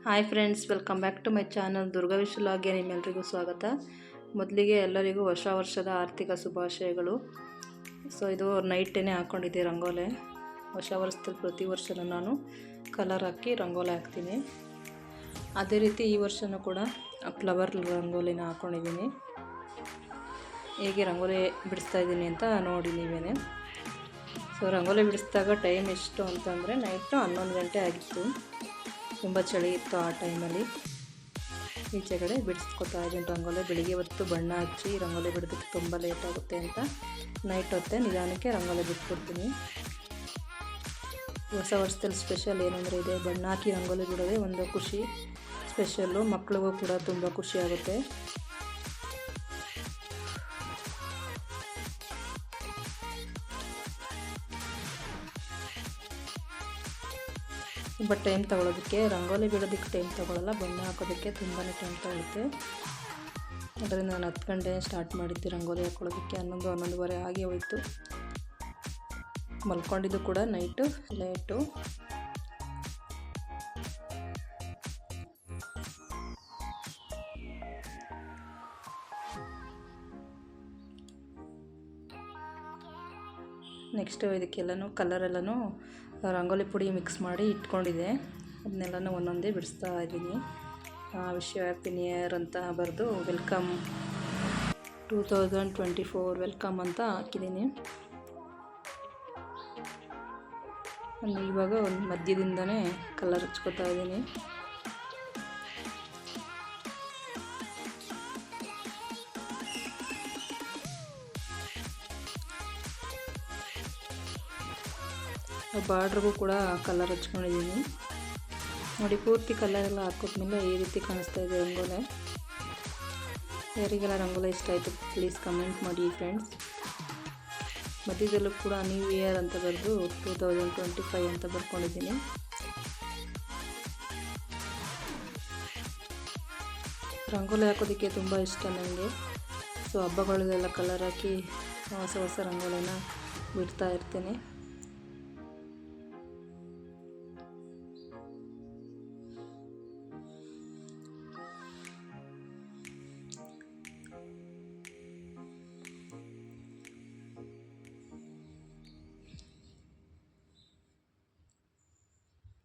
Hi friends, welcome back to my channel Durga Vish ವ್ಲಾಗ್ಗೆ ನಿಮ್ಮೆಲ್ಲರಿಗೂ ಸ್ವಾಗತ. ಮೊದಲಿಗೆ ಎಲ್ಲರಿಗೂ ಹೊಸ ವರ್ಷದ ಆರ್ಥಿಕ ಶುಭಾಶಯಗಳು. ಸೊ ಇದು ನೈಟೇ ಹಾಕ್ಕೊಂಡಿದ್ದೆ ರಂಗೋಲೆ. ಹೊಸ ವರ್ಷದಲ್ಲಿ ಪ್ರತಿ ವರ್ಷನೂ ನಾನು ಕಲರ್ ಹಾಕಿ ರಂಗೋಲೆ ಹಾಕ್ತೀನಿ. ಅದೇ ರೀತಿ ಈ ವರ್ಷವೂ ಕೂಡ ಫ್ಲವರ್ ರಂಗೋಲಿನ ಹಾಕ್ಕೊಂಡಿದ್ದೀನಿ. ಹೇಗೆ ರಂಗೋಲಿ ಬಿಡಿಸ್ತಾ ಇದ್ದೀನಿ ಅಂತ ನೋಡಿ ನೀವೇ. ಸೊ ರಂಗೋಲಿ ಬಿಡಿಸಿದಾಗ ಟೈಮ್ ಎಷ್ಟು ಅಂತಂದರೆ ನೈಟು 11 ಗಂಟೆ ಆಗಿತ್ತು. ತುಂಬ ಚಳಿ ಇತ್ತು ಆ ಟೈಮಲ್ಲಿ. ಈಚೆ ಕಡೆ ಬಿಡಿಸ್ಕೊತಾ ಇದ್ದೀನಿ ರಂಗೋಲಿ. ಬೆಳಿಗ್ಗೆ ಹೊತ್ತು ಬಣ್ಣ ಹಚ್ಚಿ ರಂಗೋಲಿ ಬಿಡೋದಕ್ಕೆ ತುಂಬ ಲೇಟ್ ಆಗುತ್ತೆ ಅಂತ ನೈಟ್ ಹೊತ್ತೆ ನಿಧಾನಕ್ಕೆ ರಂಗೋಲಿ ಬಿಟ್ಕೊಡ್ತೀನಿ. ಹೊಸ ವರ್ಷದಲ್ಲಿ ಸ್ಪೆಷಲ್ ಏನಂದರೆ ಇದೆ ಬಣ್ಣ ಹಾಕಿ ರಂಗೋಲಿ ಬಿಡೋದೇ ಒಂದು ಖುಷಿ ಸ್ಪೆಷಲ್ಲು. ಮಕ್ಳಿಗೂ ಕೂಡ ತುಂಬ ಖುಷಿ ಆಗುತ್ತೆ. ತುಂಬ ಟೈಮ್ ತೊಗೊಳೋದಕ್ಕೆ, ರಂಗೋಲಿ ಬಿಡೋದಕ್ಕೆ ಟೈಮ್ ತೊಗೊಳ್ಳಲ್ಲ, ಬಣ್ಣ ಹಾಕೋದಕ್ಕೆ ತುಂಬಾ ಟೈಮ್ ತೊಗೊಳುತ್ತೆ. ಅದರಿಂದ ನಾನು 10 ಗಂಟೆ ಸ್ಟಾರ್ಟ್ ಮಾಡಿದ್ದೆ ರಂಗೋಲಿ ಹಾಕ್ಕೊಳ್ಳೋದಕ್ಕೆ. 11-11:30 ಆಗಿ ಹೋಯಿತು. ಮಲ್ಕೊಂಡಿದ್ದು ಕೂಡ ನೈಟು ಲೇಟು. ನೆಕ್ಸ್ಟು ಇದಕ್ಕೆಲ್ಲನೂ ಕಲರೆಲ್ಲನೂ ರಂಗೋಲಿ ಪುಡಿ ಮಿಕ್ಸ್ ಮಾಡಿ ಇಟ್ಕೊಂಡಿದ್ದೆ. ಅದನ್ನೆಲ್ಲನೂ ಒಂದೊಂದೇ ಬಿಡಿಸ್ತಾ ಇದ್ದೀನಿ. Wish you happy new year ಅಂತ ಬರೆದು ವೆಲ್ಕಮ್ 2024 ವೆಲ್ಕಮ್ ಅಂತ ಹಾಕಿದ್ದೀನಿ. ಇವಾಗ ಒಂದು ಮಧ್ಯದಿಂದನೇ ಕಲರ್ ಹಚ್ಕೋತಾ ಇದ್ದೀನಿ. ಬಾರ್ಡ್ರಿಗೂ ಕೂಡ ಕಲರ್ ಹಚ್ಕೊಂಡಿದ್ದೀನಿ ನೋಡಿ. ಪೂರ್ತಿ ಕಲರೆಲ್ಲ ಹಾಕೋದ್ಮೇಲೆ ಈ ರೀತಿ ಕಾಣಿಸ್ತಾ ಇದೆ ರಂಗೋಲೆ. ಯಾರಿಗೆಲ್ಲ ರಂಗೋಲೆ ಇಷ್ಟ ಆಯಿತು ಪ್ಲೀಸ್ ಕಮೆಂಟ್ ಮಾಡಿ ಫ್ರೆಂಡ್ಸ್. ಮಧ್ಯದಲ್ಲೂ ಕೂಡ ನ್ಯೂ ಇಯರ್ ಅಂತ ಬರೆದು 2025 ಅಂತ ಬರ್ಕೊಂಡಿದ್ದೀನಿ. ರಂಗೋಲಿ ಹಾಕೋದಕ್ಕೆ ತುಂಬ ಇಷ್ಟ ನನಗೆ. ಸೊ ಹಬ್ಬಗಳಲ್ಲೆಲ್ಲ ಕಲರ್ ಹಾಕಿ ಹೊಸ ಹೊಸ ರಂಗೋಲಿನ ಬಿಡ್ತಾ ಇರ್ತೀನಿ.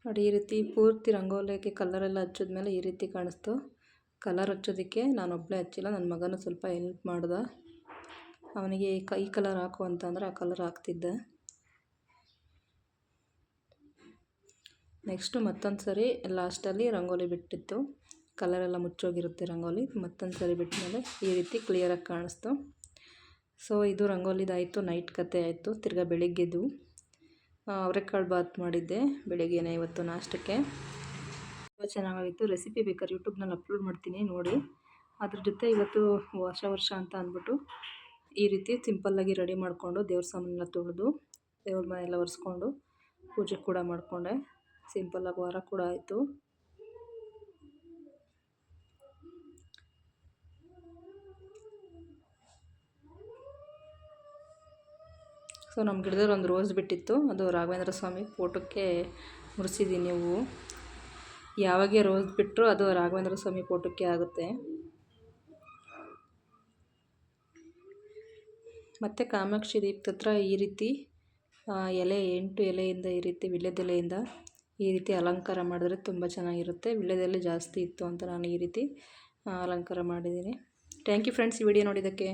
ನೋಡಿ ಈ ರೀತಿ ಪೂರ್ತಿ ರಂಗೋಲಿಗೆ ಕಲರೆಲ್ಲ ಹಚ್ಚಿದ್ಮೇಲೆ ಈ ರೀತಿ ಕಾಣಿಸ್ತು. ಕಲರ್ ಹಚ್ಚೋದಕ್ಕೆ ನಾನೊಬ್ಬಳೇ ಹಚ್ಚಿಲ್ಲ, ನನ್ನ ಮಗನೂ ಸ್ವಲ್ಪ ಹೆಲ್ಪ್ ಮಾಡ್ದ. ಅವನಿಗೆ ಈ ಕಲರ್ ಹಾಕು ಅಂತಂದರೆ ಆ ಕಲರ್ ಹಾಕ್ತಿದ್ದೆ. ನೆಕ್ಸ್ಟು ಮತ್ತೊಂದು ಸರಿ ಲಾಸ್ಟಲ್ಲಿ ರಂಗೋಲಿ ಬಿಟ್ಟಿತ್ತು. ಕಲರೆಲ್ಲ ಮುಚ್ಚೋಗಿರುತ್ತೆ ರಂಗೋಲಿ. ಮತ್ತೊಂದು ಸರಿ ಬಿಟ್ಟಮೇಲೆ ಈ ರೀತಿ ಕ್ಲಿಯರಾಗಿ ಕಾಣಿಸ್ತು. ಸೊ ಇದು ರಂಗೋಲಿದಾಯಿತು. ನೈಟ್ ಕತೆ ಆಯಿತು. ತಿರ್ಗಾ ಬೆಳಿಗ್ಗೆದು ಅವರೆಕಾಳು ಬಾತ್ ಮಾಡಿದ್ದೆ ಬೆಳಿಗ್ಗೆನೇ ಇವತ್ತು ನಾಷ್ಟಕ್ಕೆ. ತುಂಬ ಚೆನ್ನಾಗಿತ್ತು. ರೆಸಿಪಿ ಬೇಕಾದ್ರೆ ಯೂಟ್ಯೂಬ್ನಲ್ಲಿ ಅಪ್ಲೋಡ್ ಮಾಡ್ತೀನಿ ನೋಡಿ. ಅದ್ರ ಜೊತೆ ಇವತ್ತು ಹೊಸ ವರ್ಷ ಅಂತ ಅಂದ್ಬಿಟ್ಟು ಈ ರೀತಿ ಸಿಂಪಲ್ಲಾಗಿ ರೆಡಿ ಮಾಡಿಕೊಂಡು ದೇವ್ರ ಸಾಮಾನೆಲ್ಲ ತೊಳೆದು ದೇವ್ರ ಮನೆಯೆಲ್ಲ ಒರೆಸ್ಕೊಂಡು ಪೂಜೆ ಕೂಡ ಮಾಡಿಕೊಂಡೆ. ಸಿಂಪಲ್ಲಾಗಿ ವಾರ ಕೂಡ ಆಯಿತು. ಸೊ ನಮ್ಮ ಗಿಡದಲ್ಲಿ ಒಂದು ರೋಸ್ ಬಿಟ್ಟಿತ್ತು. ಅದು ರಾಘವೇಂದ್ರ ಸ್ವಾಮಿ ಫೋಟೋಕ್ಕೆ ಮುಡಿಸಿದ್ದೀನಿ. ಹೂವು ಯಾವಾಗ ರೋಸ್ ಬಿಟ್ಟರು ಅದು ರಾಘವೇಂದ್ರ ಸ್ವಾಮಿ ಫೋಟೋಕ್ಕೆ ಆಗುತ್ತೆ. ಮತ್ತು ಕಾಮಾಕ್ಷಿ ದೀಪದ ಹತ್ರ ಈ ರೀತಿ ಎಲೆ 8 ಎಲೆಯಿಂದ ಈ ರೀತಿ ವಿಳ್ಯದೆಲೆಯಿಂದ ಈ ರೀತಿ ಅಲಂಕಾರ ಮಾಡಿದ್ರೆ ತುಂಬ ಚೆನ್ನಾಗಿರುತ್ತೆ. ವಿಳ್ಯದೆಲೆ ಜಾಸ್ತಿ ಇತ್ತು ಅಂತ ನಾನು ಈ ರೀತಿ ಅಲಂಕಾರ ಮಾಡಿದ್ದೀನಿ. ಥ್ಯಾಂಕ್ ಯು ಫ್ರೆಂಡ್ಸ್ ಈ ವಿಡಿಯೋ ನೋಡಿದ್ದಕ್ಕೆ.